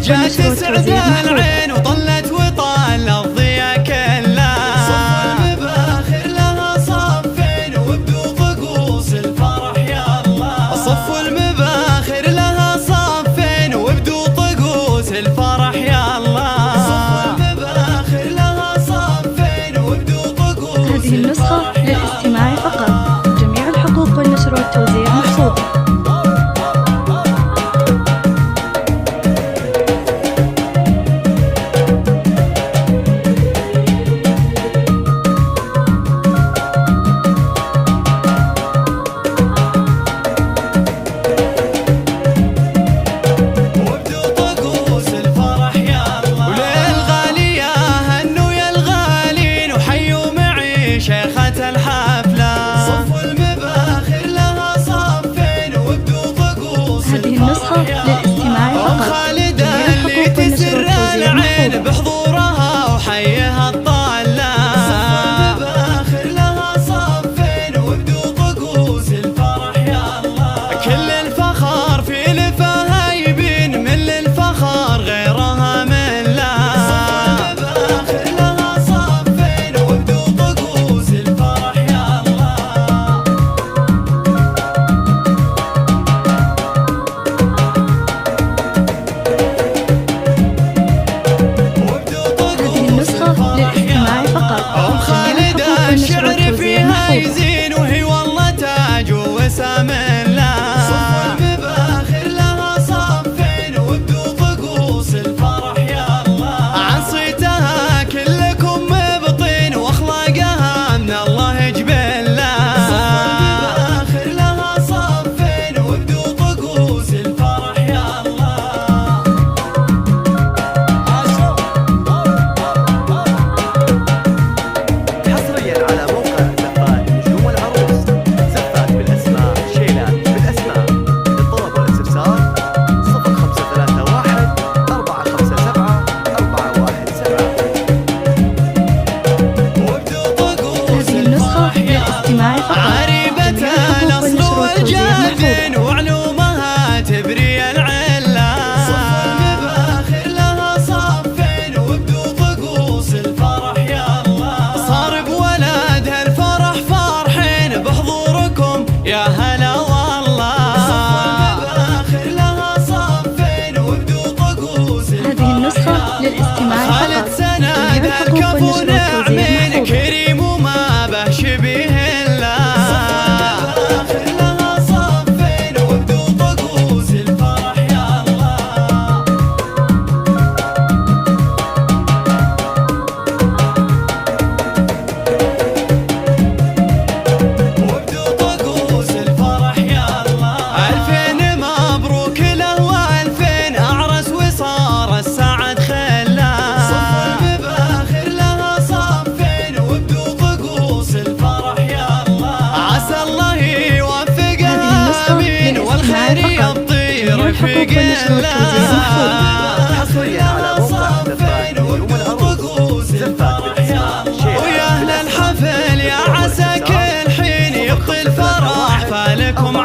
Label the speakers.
Speaker 1: جات تسعد العين وطلت وطال الضيا كلها، صف المباخر لها صفين وابدوا طقوس الفرح يا الله. صف المباخر لها صفين وابدوا طقوس الفرح يا الله. صف المباخر لها صفين وابدوا طقوس.
Speaker 2: هذه النسخة للاستماع فقط، جميع الحقوق والنشر والتوزيع مخصوصة.
Speaker 1: شيخة الحفلة صف المباخر لها صفين وابدوا طقوس.
Speaker 2: هذه النسخة للاستماع فقط،
Speaker 1: خالدة اللي تسر العين بحضورها وحيها الطالة. صف المباخر لها صفين وابدوا طقوس الفرح يا الله. كل الفخر في لفها يبين من للفخر غيرها من لا. الشعر فيها يزين وهي والله تاج ووسام الله. صف المباخر لها صفين وابدوا طقوس الفرح يا الله. عن صيتها كلكم مبطين واخلاقها من الله جبلها. صف المباخر لها صفين وابدوا طقوس الفرح يا الله. عريبة الأصل والجاد وعلومها تبري العلة. صف المباخر لها صفين وابدوا طقوس الفرح يا الله. صار بولدها الفرح فرحين بحضوركم يا هلا والله. صف المباخر لها صفين وابدوا طقوس الفرح.
Speaker 2: هذه النسخة للاستماع فقط،
Speaker 1: خالد سند الكفو نعمين كريم وما به شبيه. والخير يطير في قلة.
Speaker 3: حصريا على موقع
Speaker 1: ويا أهل الحفل يا عسى كل حين يبطي الفرح فالكم